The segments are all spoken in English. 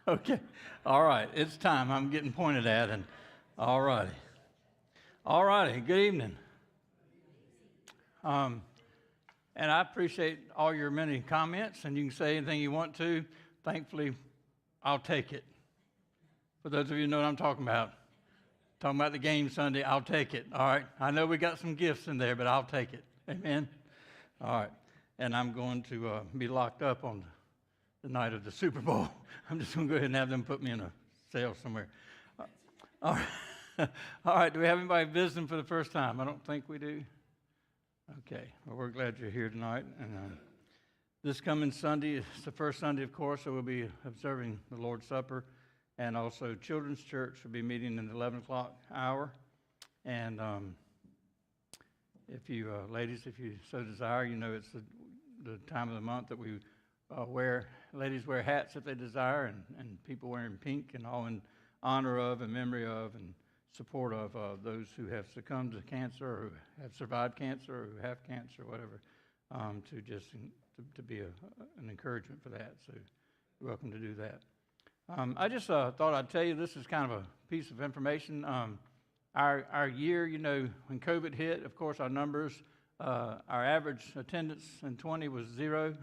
Okay. All right. It's time. I'm getting pointed at, and all righty. All righty. Good evening. And I appreciate all your many comments, and you can say anything you want to. Thankfully, I'll take it. For those of you who know what I'm talking about the game Sunday, I'll take it. All right. I know we got some gifts in there, but I'll take it. Amen. All right. And I'm going to be locked up on the night of the Super Bowl. I'm just going to go ahead and have them put me in a cell somewhere. All right. All right. Do we have anybody visiting for the first time? I don't think we do. Okay. Well, we're glad you're here tonight. And this coming Sunday is the first Sunday, of course, so we'll be observing the Lord's Supper. And also Children's Church will be meeting in the 11 o'clock hour. And if you, ladies, if you so desire, you know it's the time of the month that we ladies wear hats if they desire, and people wearing pink, and all in honor of and memory of and support of those who have succumbed to cancer or who have survived cancer or who have cancer or whatever, to be an encouragement for that. So you're welcome to do that. I just thought I'd tell you, this is kind of a piece of information. Our year, you know, when COVID hit, of course, our numbers, our average attendance in 20 was 0.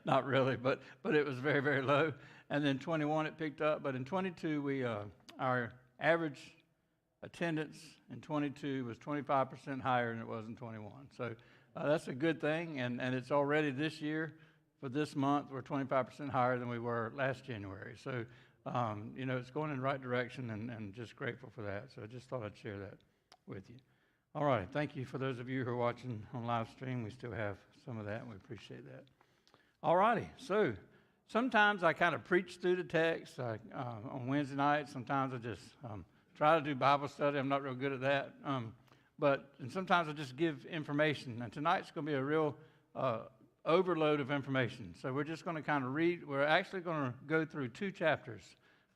Not really, but it was very, very low. And then 21 it picked up, but in 22 our average attendance in 22 was 25% higher than it was in 21. So that's a good thing, and it's already this year, for this month, we're 25% higher than we were last January. So, you know, it's going in the right direction, and just grateful for that. So I just thought I'd share that with you. All right, thank you for those of you who are watching on live stream. We still have some of that, and we appreciate that. All righty, so sometimes I kind of preach through the text on Wednesday nights. Sometimes I just try to do Bible study. I'm not real good at that. And sometimes I just give information. And tonight's going to be a real overload of information. So we're just going to kind of read. We're actually going to go through 2 chapters.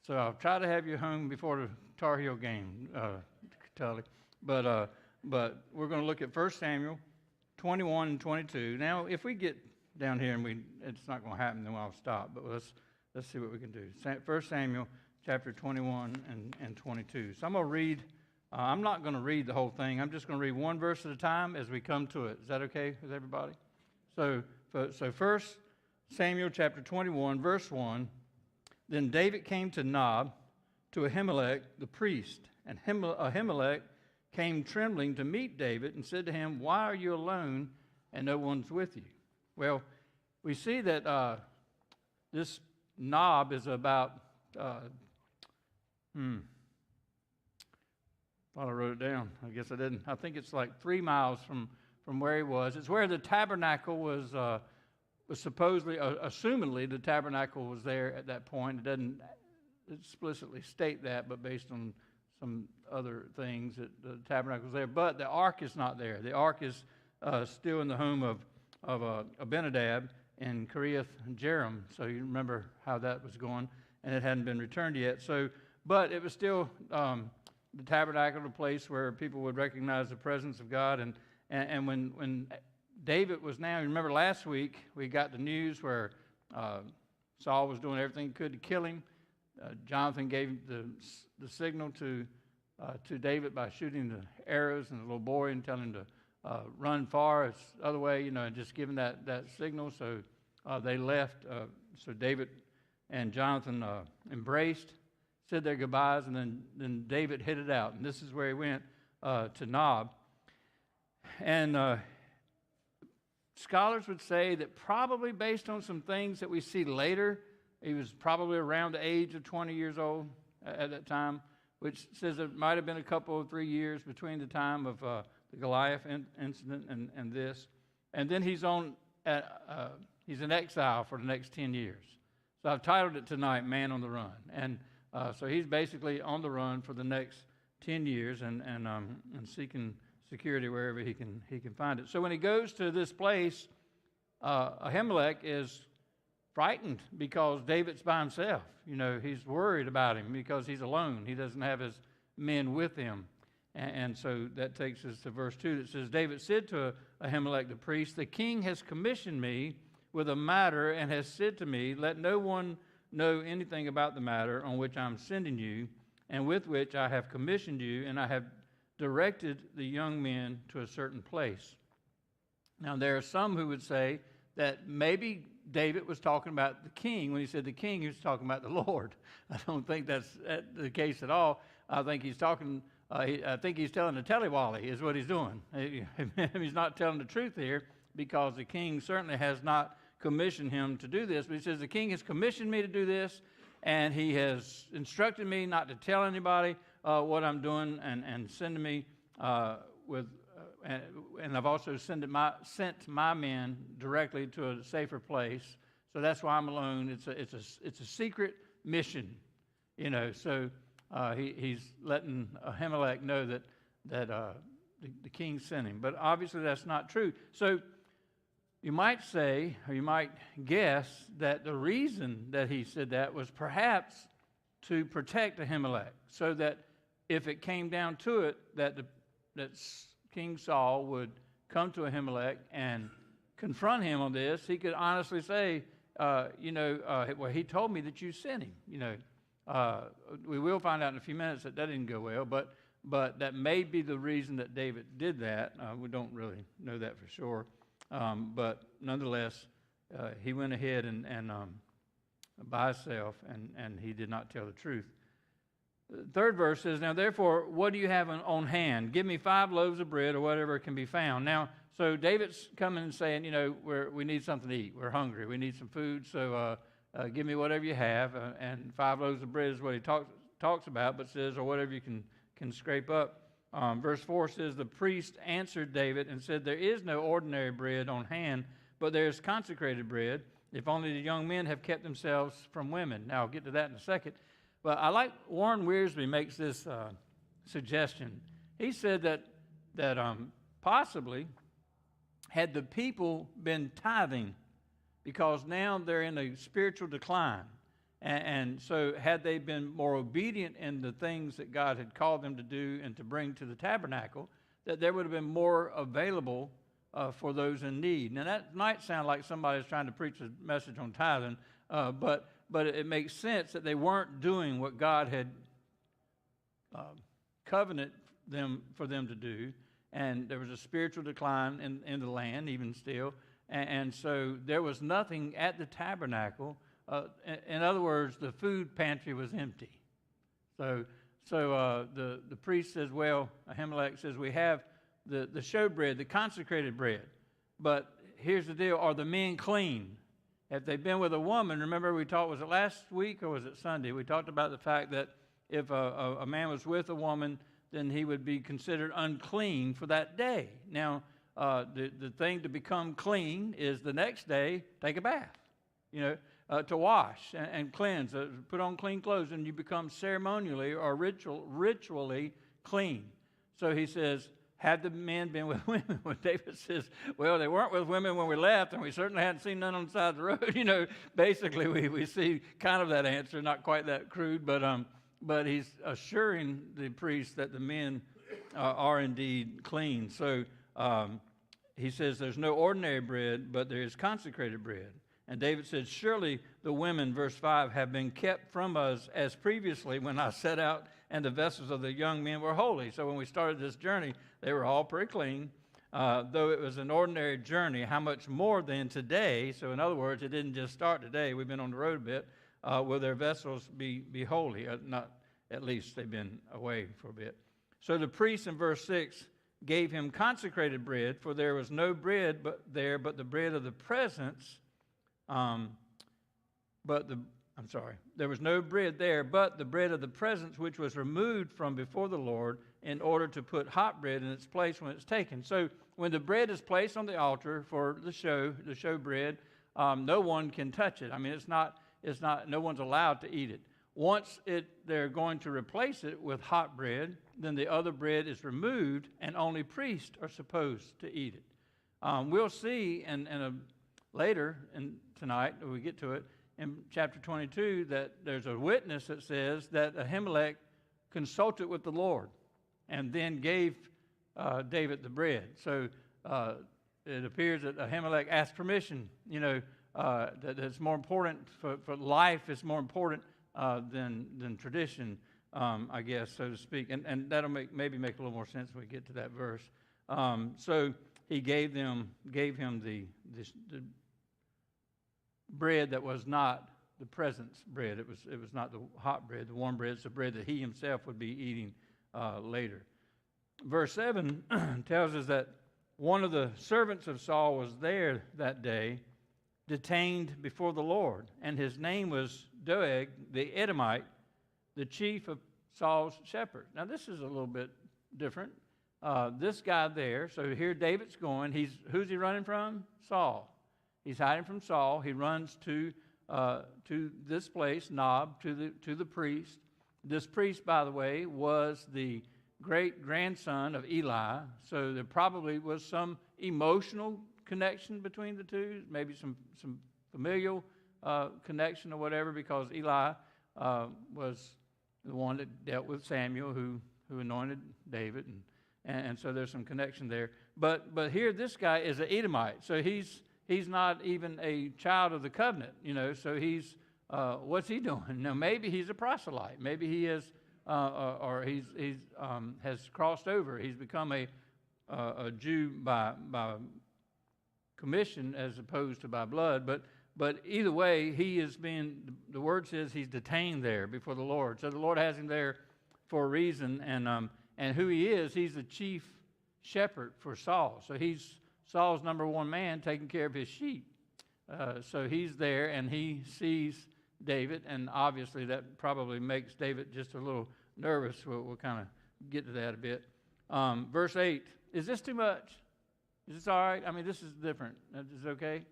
So I'll try to have you home before the Tar Heel game, Tully. But we're going to look at 1 Samuel 21 and 22. Now, if we get down here and it's not going to happen, then I'll stop. But let's see what we can do. 1 Samuel chapter 21 and 22. So I'm going to read. I'm not going to read the whole thing. I'm just going to read one verse at a time as we come to it. Is that okay with everybody? So 1 Samuel chapter 21, verse 1. Then David came to Nob, to Ahimelech the priest. And Ahimelech came trembling to meet David and said to him, "Why are you alone and no one's with you?" Well, we see that this Nob is about, thought I wrote it down. I guess I didn't. I think it's like 3 miles from where he was. It's where the tabernacle was supposedly, assumedly, the tabernacle was there at that point. It doesn't explicitly state that, but based on some other things, that the tabernacle was there. But the ark is not there. The ark is still in the home of Abinadab in Kiriath Jearim. So you remember how that was going, and it hadn't been returned yet. So, but it was still the tabernacle, a place where people would recognize the presence of God. And when David was now, you remember last week we got the news where Saul was doing everything he could to kill him. Jonathan gave the signal to David by shooting the arrows and the little boy and telling him to run far. It's the other way, you know, and just giving that signal. So they left. So David and Jonathan embraced, said their goodbyes, and then David headed out. And this is where he went, to Nob. And scholars would say that probably based on some things that we see later, he was probably around the age of 20 years old at that time, which says it might have been a couple of 3 years between the time of the Goliath incident and this. And then he's in exile for the next 10 years. So I've titled it tonight, Man on the Run. And so he's basically on the run for the next 10 years and seeking security wherever he can find it. So when he goes to this place, Ahimelech is frightened because David's by himself. You know, he's worried about him because he's alone. He doesn't have his men with him. And so that takes us to verse 2 that says, David said to Ahimelech the priest, "The king has commissioned me with a matter and has said to me, let no one know anything about the matter on which I am sending you, and with which I have commissioned you, and I have directed the young men to a certain place. Now, there are some who would say that maybe David was talking about the king. When he said the king, he was talking about the Lord. I don't think that's the case at all. I think he's talking, I think he's telling the tellywally is what he's doing. He's not telling the truth here, because the king certainly has not commissioned him to do this. But he says, the king has commissioned me to do this, and he has instructed me not to tell anybody what I'm doing, and sending me and I've also sent my men directly to a safer place. So that's why I'm alone. It's a secret mission, So he's letting Ahimelech know that the king sent him. But obviously that's not true. So you might say, or you might guess, that the reason that he said that was perhaps to protect Ahimelech, so that if it came down to it, that King Saul would come to Ahimelech and confront him on this, he could honestly say, well, he told me that you sent him. We will find out in a few minutes that didn't go well, but that may be the reason that David did that. We don't really know that for sure. But nonetheless, he went ahead and by himself, and he did not tell the truth. The third verse says, now therefore, what do you have on hand? Give me 5 loaves of bread, or whatever can be found. Now, so David's coming and saying, we need something to eat. We're hungry. We need some food. So give me whatever you have. And 5 loaves of bread is what he talks about, but says, or whatever you can scrape up. Verse 4 says, the priest answered David and said, there is no ordinary bread on hand, but there is consecrated bread, if only the young men have kept themselves from women. Now, I'll get to that in a second. But I like Warren Wiersbe makes this suggestion. He said that possibly had the people been tithing, because now they're in a spiritual decline, and so had they been more obedient in the things that God had called them to do and to bring to the tabernacle, that there would have been more available for those in need. Now that might sound like somebody's trying to preach a message on tithing, but it makes sense that they weren't doing what God had covenanted for them to do, and there was a spiritual decline in the land even still, and so there was nothing at the tabernacle. In other words, the food pantry was empty. So the priest says, well, Ahimelech says, we have the showbread, the consecrated bread, but here's the deal: are the men clean? If they've been with a woman, remember we talked, was it last week or was it Sunday? We talked about the fact that if a man was with a woman, then he would be considered unclean for that day. Now, the thing to become clean is the next day, take a bath, to wash and cleanse, put on clean clothes, and you become ceremonially or ritually clean. So he says, had the men been with women? Well, David says, well, they weren't with women when we left, and we certainly hadn't seen none on the side of the road. Basically, we see kind of that answer, not quite that crude, but he's assuring the priest that the men are indeed clean. So he says there's no ordinary bread, but there is consecrated bread. And David said, surely the women, verse 5, have been kept from us as previously when I set out, and the vessels of the young men were holy. So when we started this journey, they were all pretty clean. Though it was an ordinary journey, how much more than today? So in other words, it didn't just start today. We've been on the road a bit. Will their vessels be holy? Not at least they've been away for a bit. So the priest in verse 6 gave him consecrated bread, for there was no bread but the bread of the presence. There was no bread there, but the bread of the presence, which was removed from before the Lord, in order to put hot bread in its place when it's taken. So when the bread is placed on the altar for the show bread, no one can touch it. I mean, no one's allowed to eat it. Once they're going to replace it with hot bread, then the other bread is removed, and only priests are supposed to eat it. We'll see later tonight, when we get to it, in chapter 22, that there's a witness that says that Ahimelech consulted with the Lord and then gave David the bread. So it appears that Ahimelech asked permission, that's more important for life is more important than tradition, I guess, so to speak. And that'll maybe make a little more sense when we get to that verse. So he gave him the bread that was not the presence bread. It was not the hot bread, the warm bread. It's the bread that he himself would be eating later. Verse 7 tells us that one of the servants of Saul was there that day, detained before the Lord, and his name was Doeg the Edomite, the chief of Saul's shepherds. Now this is a little bit different. This guy there, so here David's going. Who's he running from? Saul. He's hiding from Saul. He runs to this place, Nob, to the priest. This priest, by the way, was the great-grandson of Eli, so there probably was some emotional connection between the two, maybe some familial connection or whatever, because Eli was the one that dealt with Samuel, who anointed David, and so there's some connection there. But here, this guy is an Edomite, so he's not even a child of the covenant, so he's, what's he doing? Now, maybe he's a proselyte. Maybe he is, or he's has crossed over. He's become a Jew by commission as opposed to by blood. But either way, he is being, the word says he's detained there before the Lord. So the Lord has him there for a reason, and who he is, he's the chief shepherd for Saul. So he's Saul's number one man taking care of his sheep. So he's there, and he sees David, and obviously that probably makes David just a little nervous. We'll kind of get to that a bit. Verse 8, is this too much? Is this all right? I mean, this is different. Is it okay?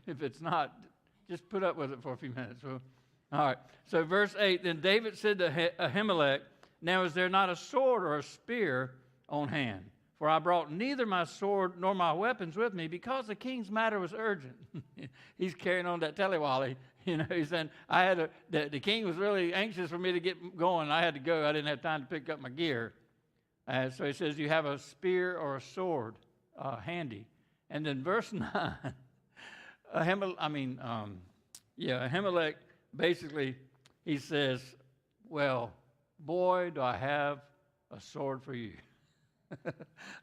If it's not, just put up with it for a few minutes. All right. So verse 8, then David said to Ahimelech, now is there not a sword or a spear on hand? For I brought neither my sword nor my weapons with me, because the king's matter was urgent. He's carrying on that tellywally. He's saying, the king was really anxious for me to get going. I had to go. I didn't have time to pick up my gear. So he says, you have a spear or a sword handy. And then verse 9, Ahimelech, basically, he says, well, boy, do I have a sword for you.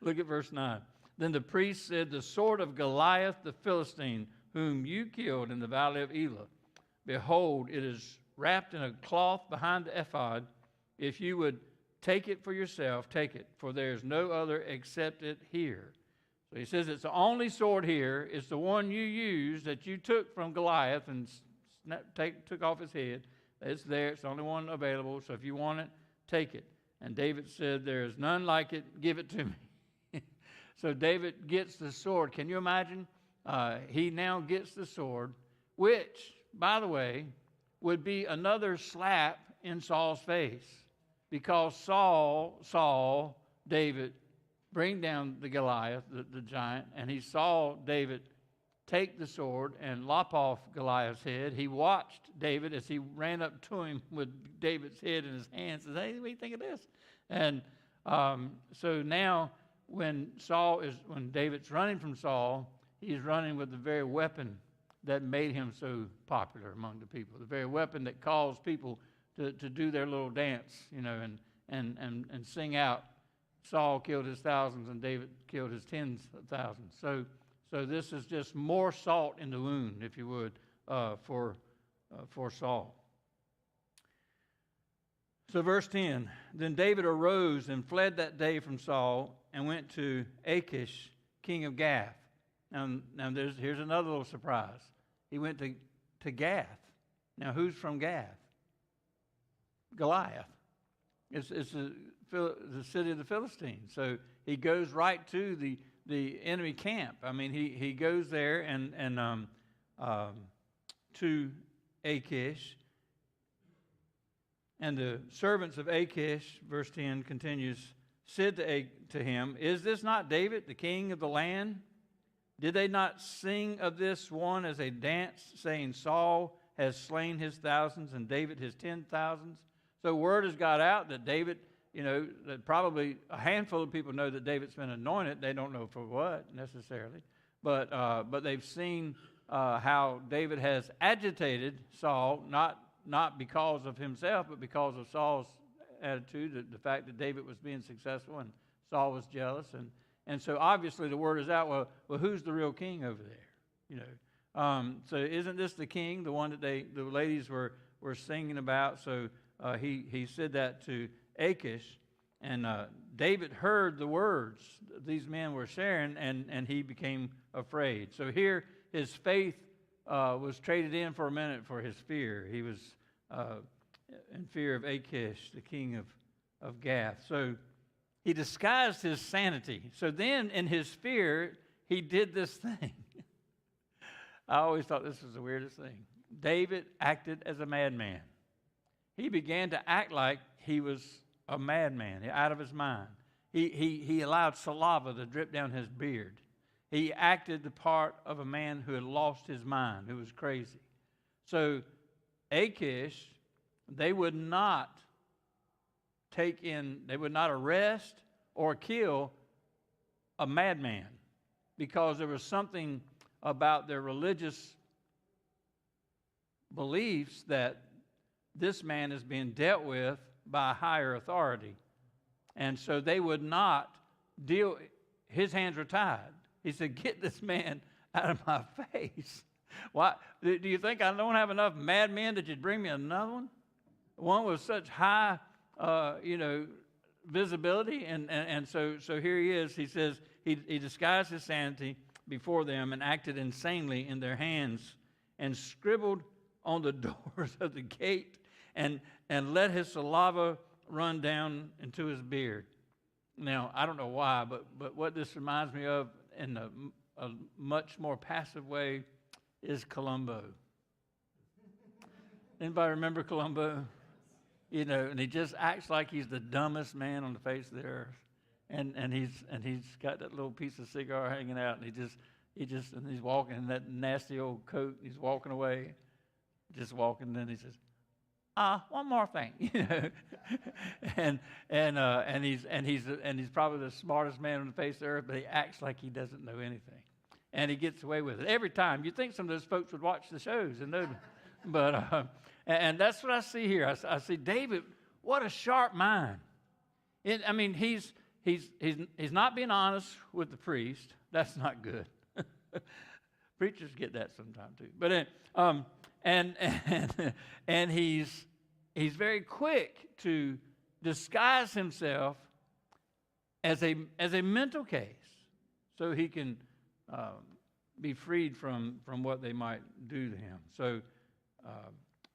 Look at verse 9. Then the priest said, the sword of Goliath the Philistine, whom you killed in the valley of Elah. Behold, it is wrapped in a cloth behind the ephod. If you would take it for yourself, take it, for there is no other except it here. So he says it's the only sword here. It's the one you used that you took from Goliath and took off his head. It's there. It's the only one available. So if you want it, take it. And David said, there is none like it. Give it to me. So David gets the sword. Can you imagine? He now gets the sword, which, by the way, would be another slap in Saul's face, because Saul saw David bring down the Goliath, the giant, and he saw David take the sword and lop off Goliath's head. He watched David as he ran up to him with David's head in his hands and said, hey, what do you think of this? And so now when David's running from Saul, he's running with the very weapon that made him so popular among the people, the very weapon that caused people to do their little dance, and sing out, Saul killed his thousands and David killed his tens of thousands. So this is just more salt in the wound, if you would, for Saul. So verse 10, then David arose and fled that day from Saul and went to Achish, king of Gath. Now here's another little surprise. He went to Gath. Now who's from Gath? Goliath. It's the city of the Philistines. So he goes right to the enemy camp. I mean, he goes there and to Achish. And the servants of Achish, verse 10 continues, said to him, is this not David, the king of the land? Did they not sing of this one as a dance, saying, Saul has slain his thousands and David his 10,000s? So word has got out that David, that probably a handful of people know that David's been anointed. They don't know for what necessarily, but they've seen how David has agitated Saul, not because of himself, but because of Saul's attitude, the fact that David was being successful and Saul was jealous. And so obviously the word is out, well, who's the real king over there? You know, so isn't this the king, the one that the ladies were singing about? So he said that to Achish, and David heard the words these men were sharing, and he became afraid. So here his faith was traded in for a minute for his fear. He was in fear of Achish, the king of Gath. So he disguised his sanity. So then in his fear, he did this thing. I always thought this was the weirdest thing. David acted as a madman. He began to act like he was a madman, out of his mind. He allowed saliva to drip down his beard. He acted the part of a man who had lost his mind, who was crazy. So Achish, they would not arrest or kill a madman because there was something about their religious beliefs that this man is being dealt with by a higher authority. And so they would not deal, his hands were tied. He said, get this man out of my face. Why? Do you think I don't have enough madmen that you'd bring me another one? One with such high, visibility. And so here he is. He says he disguised his sanity before them and acted insanely in their hands and scribbled on the doors of the gate and let his saliva run down into his beard. Now, I don't know why, but what this reminds me of in a much more passive way is Columbo. Anybody remember Columbo? You know, and he just acts like he's the dumbest man on the face of the earth. And he's got that little piece of cigar hanging out, and he's walking in that nasty old coat. He's walking away, just walking. And then he says, one more thing, you know, and he's probably the smartest man on the face of the earth, but he acts like he doesn't know anything, and he gets away with it every time. You'd think some of those folks would watch the shows and know, but and that's what I see here. I see David. What a sharp mind! He's not being honest with the priest. That's not good. Preachers get that sometime too. But and he's very quick to disguise himself as a mental case, so he can be freed from what they might do to him. So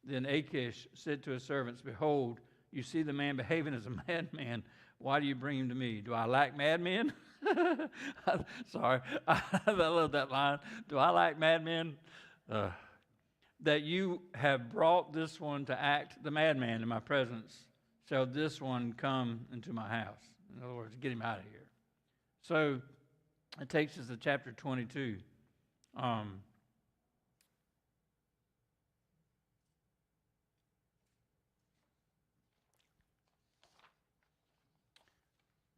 then Achish said to his servants, "Behold, you see the man behaving as a madman. Why do you bring him to me? Do I lack madmen?" Sorry, I love that line. Do I lack madmen? That you have brought this one to act the madman in my presence, shall this one come into my house? In other words, get him out of here. So it takes us to chapter 22.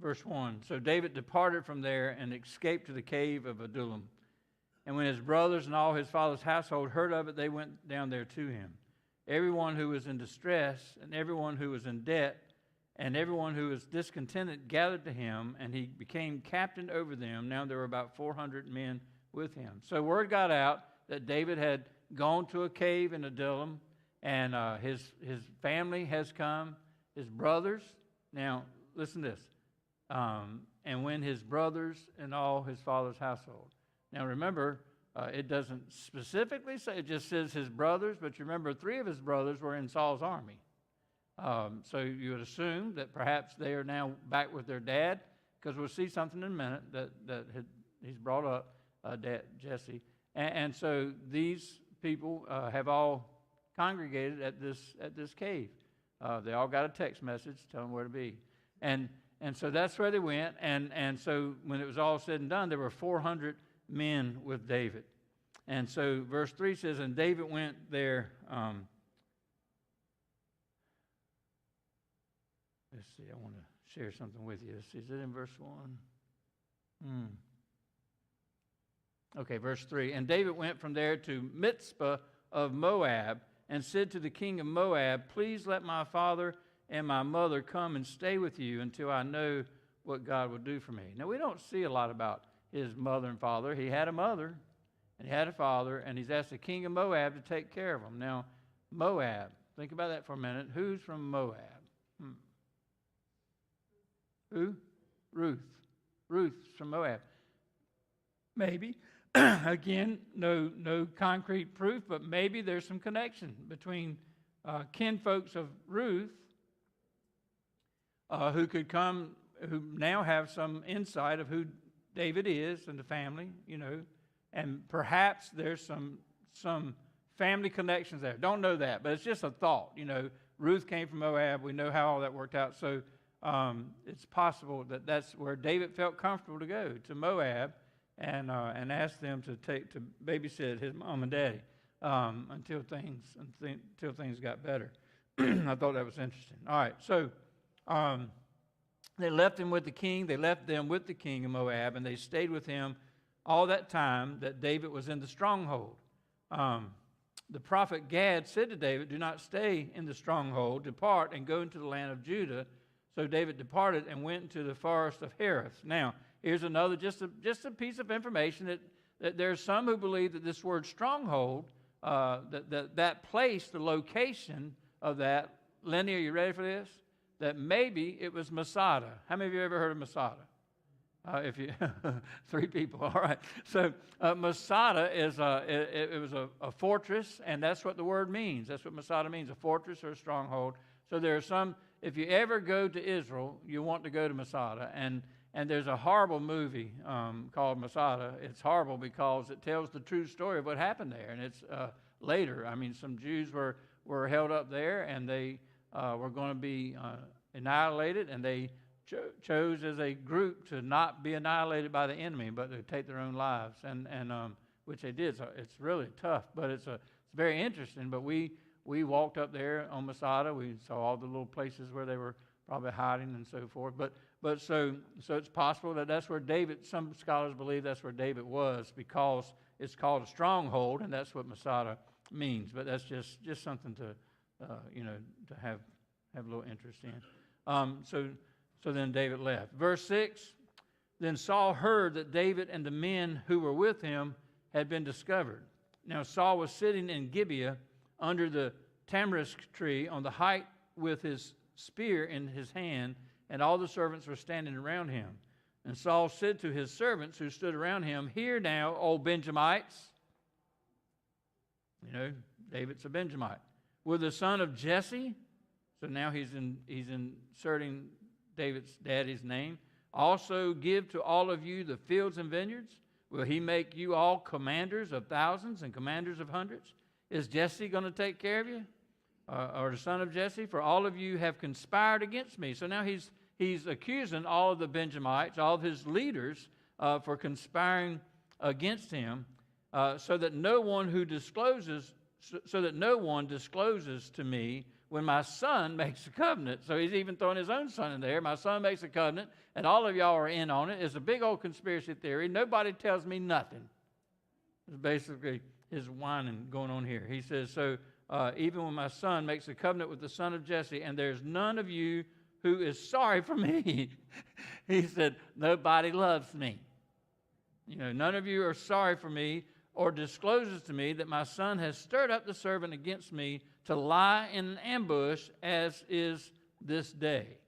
Verse 1, so David departed from there and escaped to the cave of Adullam. And when his brothers and all his father's household heard of it, they went down there to him. Everyone who was in distress and everyone who was in debt and everyone who was discontented gathered to him, and he became captain over them. Now there were about 400 men with him. So word got out that David had gone to a cave in Adullam, and his family has come, his brothers. Now, listen to this. And when his brothers and all his father's household. Now remember, it doesn't specifically say, it just says his brothers, but you remember 3 of his brothers were in Saul's army. So you would assume that perhaps they are now back with their dad, because we'll see something in a minute that he's brought up, Jesse. And so these people have all congregated at this cave. They all got a text message telling them where to be. And so that's where they went. And so when it was all said and done, there were 400 men with David. And so verse 3 says, and David went there. Let's see, I want to share something with you. Is it in verse 1? Okay, verse 3. And David went from there to Mizpah of Moab and said to the king of Moab, please let my father and my mother come and stay with you until I know what God will do for me. Now, we don't see a lot about his mother and father. He had a mother and he had a father, and he's asked the king of Moab to take care of him. Now, Moab, think about that for a minute. Who's from Moab? Who? Ruth. Ruth's from Moab. Maybe. Again, no concrete proof, but maybe there's some connection between kinfolks of Ruth who could come, who now have some insight of who David is and the family, and perhaps there's some family connections there. Don't know that, but it's just a thought. Ruth came from Moab. We know how all that worked out. So it's possible that that's where David felt comfortable to go, to Moab, and ask them to babysit his mom and daddy until things got better. I thought that was interesting. All right, so they left him with the king. They left them with the king of Moab, and they stayed with him all that time that David was in the stronghold. The prophet Gad said to David, "Do not stay in the stronghold. Depart and go into the land of Judah." So David departed and went into the forest of Hereth. Now, here's another, just a piece of information that there's some who believe that this word stronghold, that place, the location of that. Lenny, are you ready for this? That maybe it was Masada. How many of you ever heard of Masada? If you 3 people, all right. So Masada is it was a fortress, and that's what the word means. That's what Masada means, a fortress or a stronghold. So there are some. If you ever go to Israel, you want to go to Masada, and there's a horrible movie called Masada. It's horrible because it tells the true story of what happened there, and it's later. I mean, some Jews were held up there, and they were going to be annihilated, and they chose as a group to not be annihilated by the enemy, but to take their own lives, and which they did. So it's really tough, but it's very interesting. But we walked up there on Masada. We saw all the little places where they were probably hiding and so forth. But so it's possible that that's where David. Some scholars believe that's where David was because it's called a stronghold, and that's what Masada means. But that's just something to to have a little interest in. So then David left. Verse 6, then Saul heard that David and the men who were with him had been discovered. Now Saul was sitting in Gibeah under the tamarisk tree on the height with his spear in his hand, and all the servants were standing around him. And Saul said to his servants who stood around him, "Hear now, O Benjamites." David's a Benjamite. "Will the son of Jesse," so now he's inserting David's daddy's name, "also give to all of you the fields and vineyards? Will he make you all commanders of thousands and commanders of hundreds? Is Jesse going to take care of you? Or the son of Jesse? For all of you have conspired against me." So now he's accusing all of the Benjamites, all of his leaders, for conspiring against him, so that no one discloses to me when my son makes a covenant. So he's even throwing his own son in there. My son makes a covenant, and all of y'all are in on it. It's a big old conspiracy theory. Nobody tells me nothing. It's basically his whining going on here. He says, so even when my son makes a covenant with the son of Jesse, and there's none of you who is sorry for me. He said, nobody loves me. None of you are sorry for me or discloses to me that my son has stirred up the servant against me to lie in an ambush, as is this day.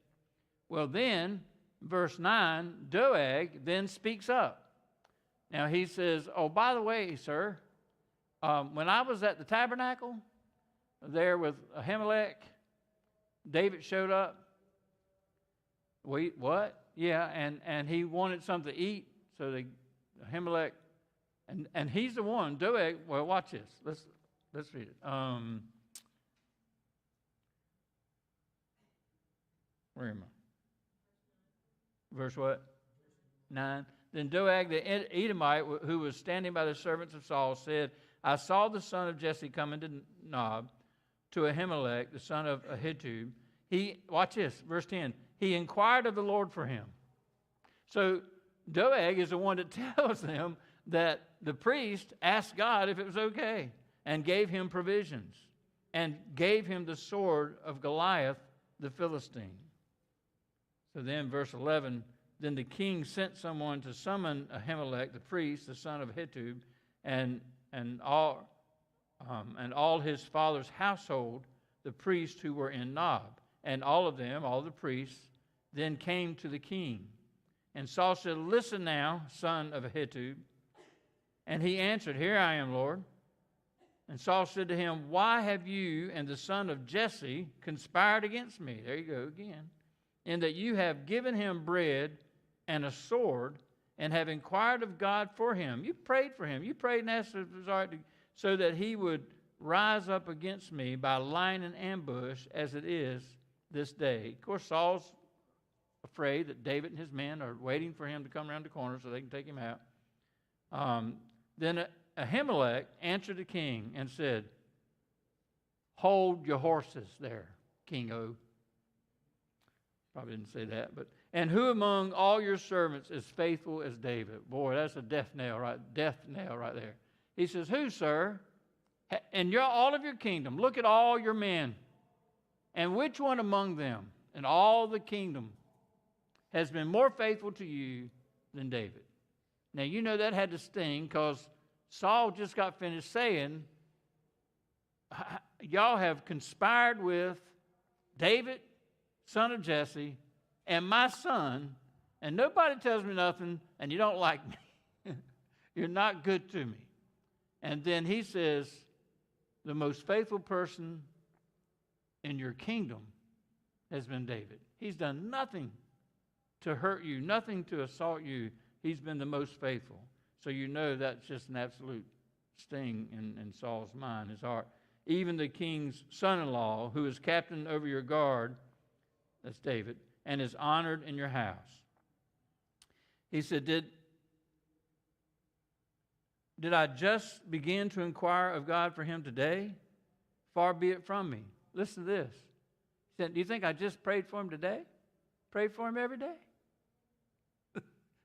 Well then, verse 9, Doeg then speaks up. Now he says, oh, by the way, sir, when I was at the tabernacle there with Ahimelech, David showed up. Wait, what? Yeah, and he wanted something to eat, so Ahimelech, and he's the one, Doeg, well, watch this. Let's read it. Where am I? Verse what? 9. Then Doeg the Edomite, who was standing by the servants of Saul, said, I saw the son of Jesse come into Nob to Ahimelech, the son of Ahitub. Watch this, verse 10. He inquired of the Lord for him. So Doeg is the one that tells them that the priest asked God if it was okay and gave him provisions and gave him the sword of Goliath the Philistine. So then, verse 11, then the king sent someone to summon Ahimelech, the priest, the son of Ahitub, and all his father's household, the priests who were in Nob. And all of them, all the priests, then came to the king. And Saul said, listen now, son of Ahitub. And he answered, here I am, Lord. And Saul said to him, why have you and the son of Jesse conspired against me? There you go again. In that you have given him bread and a sword, and have inquired of God for him. You prayed for him. You prayed and asked if it was all right so that he would rise up against me by lying in ambush as it is this day. Of course, Saul's afraid that David and his men are waiting for him to come around the corner so they can take him out. Then Ahimelech answered the king and said, hold your horses there, King O. Probably didn't say that, but and who among all your servants is faithful as David? Boy, that's a death nail right there. He says, who, sir? And all of your kingdom, look at all your men. And which one among them in all the kingdom has been more faithful to you than David? Now, you know that had to sting because Saul just got finished saying, y'all have conspired with David, son of Jesse, and my son, and nobody tells me nothing, and you don't like me. You're not good to me. And then he says, the most faithful person in your kingdom has been David. He's done nothing to hurt you, nothing to assault you. He's been the most faithful. So you know that's just an absolute sting in Saul's mind, his heart. Even the king's son-in-law, who is captain over your guard, that's David, and is honored in your house. He said, Did I just begin to inquire of God for him today? Far be it from me. Listen to this. He said, do you think I just prayed for him today? Prayed for him every day?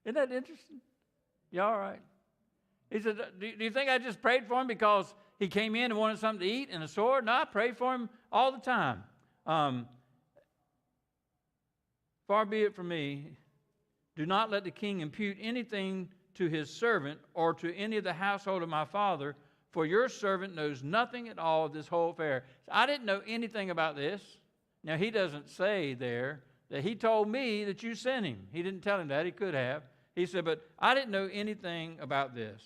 Isn't that interesting? You all right? He said, do you think I just prayed for him because he came in and wanted something to eat and a sword? No, I prayed for him all the time. Far be it from me. Do not let the king impute anything to his servant or to any of the household of my father, for your servant knows nothing at all of this whole affair. I didn't know anything about this. Now, he doesn't say there that he told me that you sent him. He didn't tell him that. He could have. He said, but I didn't know anything about this.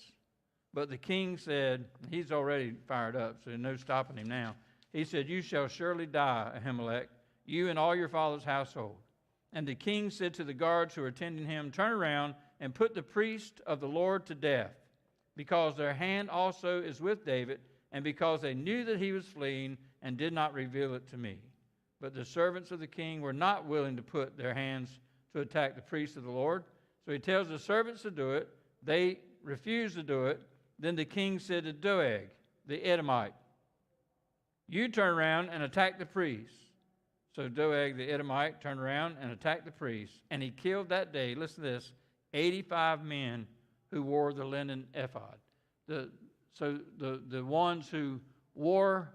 But the king said, he's already fired up, so there's no stopping him now. He said, you shall surely die, Ahimelech, you and all your father's household. And the king said to the guards who were attending him, turn around and put the priest of the Lord to death, because their hand also is with David, and because they knew that he was fleeing and did not reveal it to me. But the servants of the king were not willing to put their hands to attack the priest of the Lord. So he tells the servants to do it. They refused to do it. Then the king said to Doeg, the Edomite, you turn around and attack the priests. So Doeg the Edomite turned around and attacked the priests. And he killed that day, listen to this, 85 men who wore the linen ephod. The ones who wore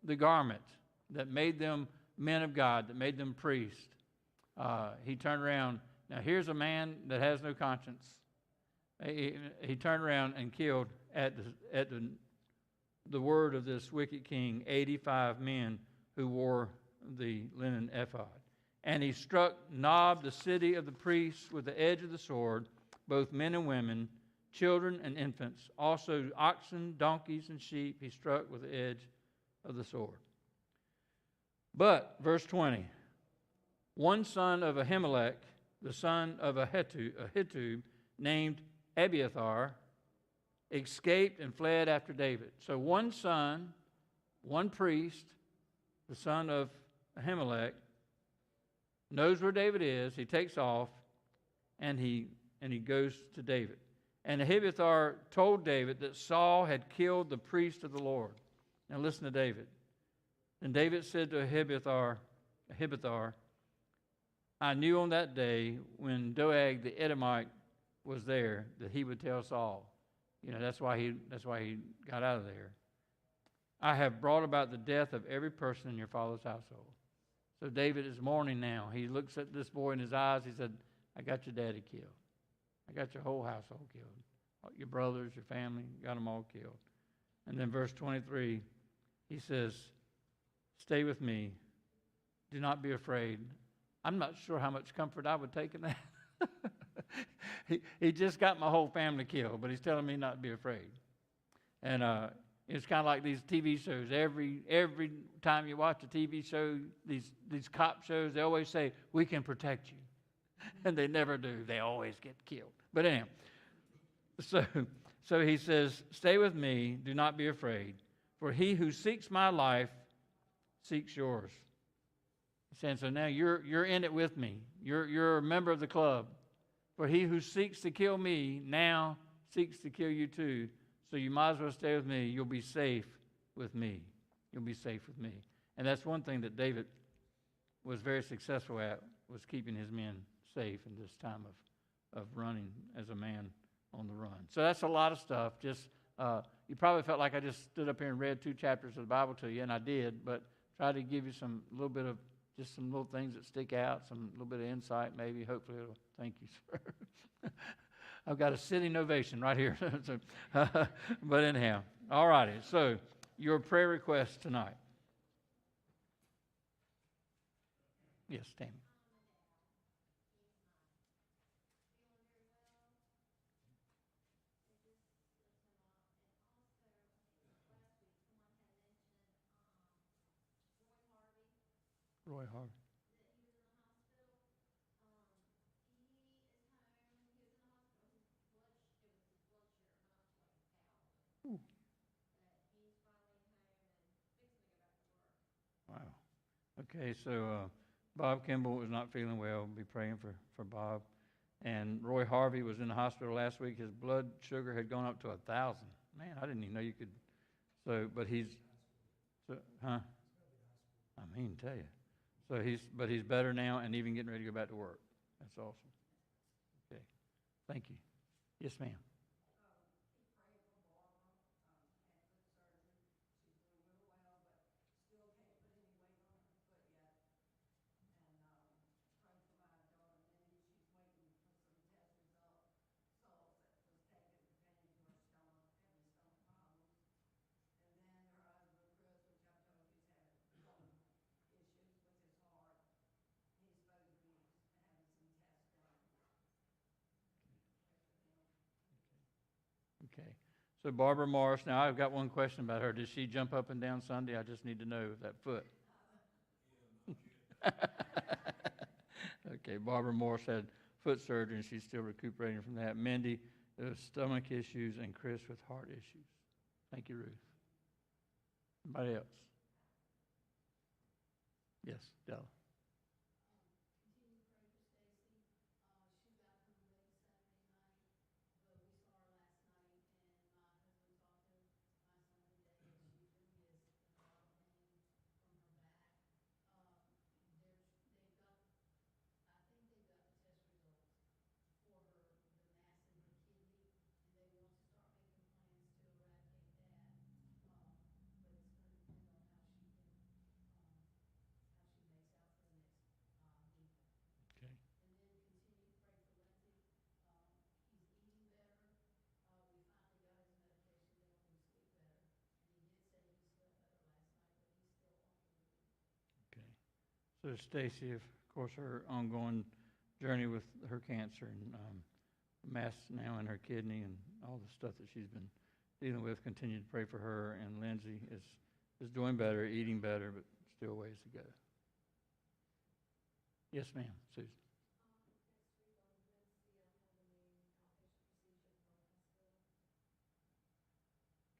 the garment that made them men of God, that made them priests. He turned around. Now here's a man that has no conscience. He turned around and killed at the word of this wicked king 85 men who wore the linen ephod. And he struck Nob, the city of the priests, with the edge of the sword, both men and women, children and infants, also oxen, donkeys, and sheep he struck with the edge of the sword. But, verse 20, one son of Ahimelech, the son of Ahitub, named Abiathar, escaped and fled after David. So one son, one priest, the son of Ahimelech, knows where David is. He takes off, and he goes to David. And Abiathar told David that Saul had killed the priest of the Lord. Now listen to David. And David said to Abiathar, I knew on that day when Doeg the Edomite was there that he would tell Saul. That's why he got out of there. I have brought about the death of every person in your father's household. So David is mourning now. He looks at this boy in his eyes. He said, I got your daddy killed. I got your whole household killed. Your brothers, your family, got them all killed. And then verse 23, he says, stay with me. Do not be afraid. I'm not sure how much comfort I would take in that. he just got my whole family killed, but he's telling me not to be afraid. And it's kind of like these TV shows. Every time you watch a TV show, these cop shows, they always say, we can protect you. And they never do. They always get killed. But anyhow, so he says, stay with me, do not be afraid, for he who seeks my life seeks yours. He's saying, so now you're in it with me. You're a member of the club. For he who seeks to kill me now seeks to kill you too. So you might as well stay with me. You'll be safe with me. You'll be safe with me. And that's one thing that David was very successful at, was keeping his men safe in this time of running as a man on the run. So that's a lot of stuff. Just you probably felt like I just stood up here and read 2 chapters of the Bible to you, and I did, but try to give you some little bit of just some little things that stick out, some little bit of insight maybe. Hopefully it'll, thank you, sir. I've got a sitting ovation right here. But anyhow, all righty. So your prayer request tonight. Yes, Tammy. Roy Harvey. Ooh. Wow. Okay, so Bob Kimball was not feeling well. We'll be praying for Bob. And Roy Harvey was in the hospital last week. His blood sugar had gone up to 1,000. Man, I didn't even know you could. So, but he's, huh? I mean, tell you. So he's better now and even getting ready to go back to work. That's awesome. Okay, thank you. Yes, ma'am. Okay. So Barbara Morris, now I've got one question about her. Did she jump up and down Sunday? I just need to know that foot. Okay, Barbara Morris had foot surgery and she's still recuperating from that. Mindy, stomach issues, and Chris with heart issues. Thank you, Ruth. Anybody else? Yes, Della. Okay. Okay. So Stacy, of course, her ongoing journey with her cancer and mass now in her kidney and all the stuff that she's been dealing with. Continue to pray for her. And Lindsay is doing better, eating better, but still ways to go. Yes, ma'am, Susan.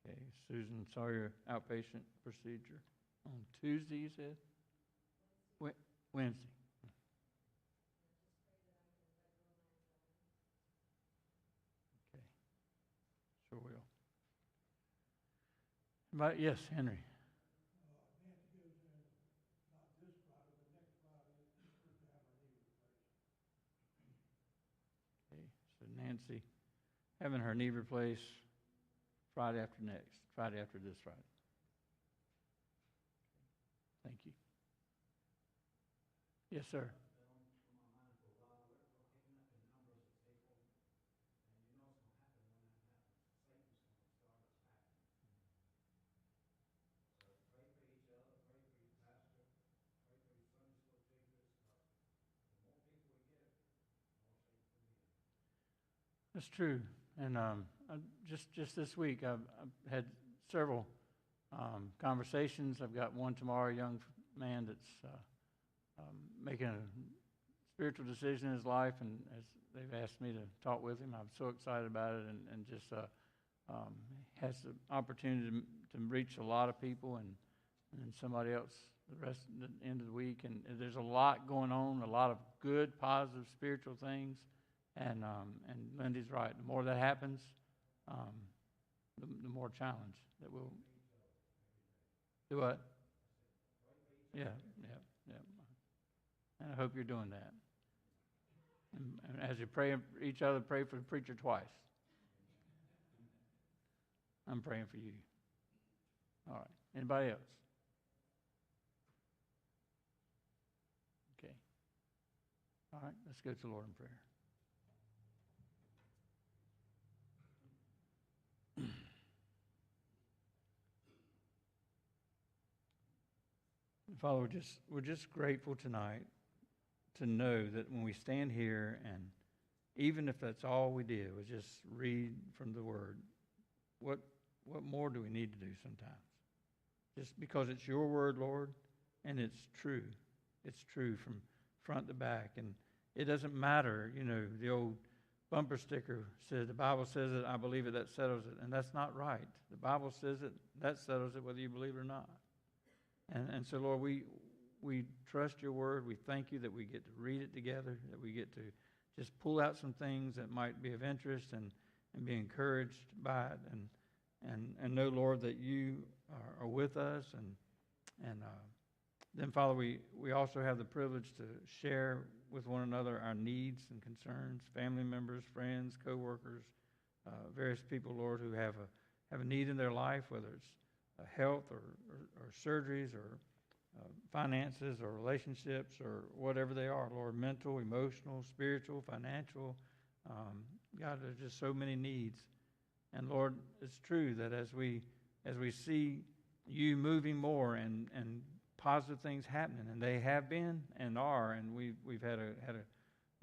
Okay, Susan saw your outpatient procedure on Tuesday, you said? Wednesday. Okay, sure will. But yes, Henry. Okay, so Nancy having her knee replaced Friday after next, Friday after this Friday. Thank you. Yes, sir. That's true. And just this week, I've had several conversations. I've got one tomorrow, a young man that's making a spiritual decision in his life, and as they've asked me to talk with him, I'm so excited about it, and just has the opportunity to reach a lot of people, and somebody else the end of the week. And there's a lot going on, a lot of good, positive, spiritual things. And Lindy's right. The more that happens, the more challenge that we'll do. What? Yeah. And I hope you're doing that. And as you pray for each other, pray for the preacher twice. I'm praying for you. All right. Anybody else? Okay. All right. Let's go to the Lord in prayer. Father, we're just grateful tonight to know that when we stand here, and even if that's all we did was just read from the Word, what more do we need to do sometimes? Just because it's your Word, Lord, and it's true. It's true from front to back. And it doesn't matter, the old bumper sticker said, the Bible says it, I believe it, that settles it. And that's not right. The Bible says it, that settles it whether you believe it or not. And so, Lord, we trust your word. We thank you that we get to read it together, that we get to just pull out some things that might be of interest and be encouraged by it, and know, Lord, that you are with us. And then, Father, we also have the privilege to share with one another our needs and concerns, family members, friends, co-workers, various people, Lord, who have a need in their life, whether it's health or surgeries or finances or relationships or whatever they are, Lord, mental, emotional, spiritual, financial. God, there's just so many needs. And Lord, it's true that as we see you moving more and positive things happening, and they have been and are, and we've had a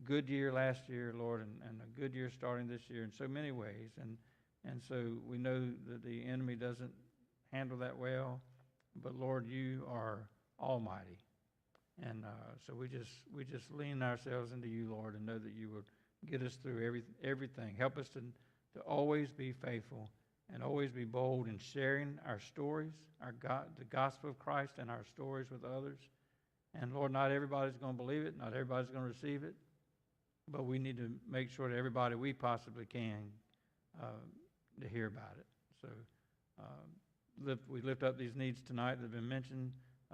good year last year, Lord, and a good year starting this year in so many ways. And so we know that the enemy doesn't handle that well, but Lord, you are almighty, and so we just lean ourselves into you, Lord, and know that you would get us through everything. Help us to always be faithful and always be bold in sharing our stories, the gospel of Christ, and our stories with others. And Lord, not everybody's going to believe it, not everybody's going to receive it, but we need to make sure that everybody we possibly can to hear about it. So we lift up these needs tonight that have been mentioned.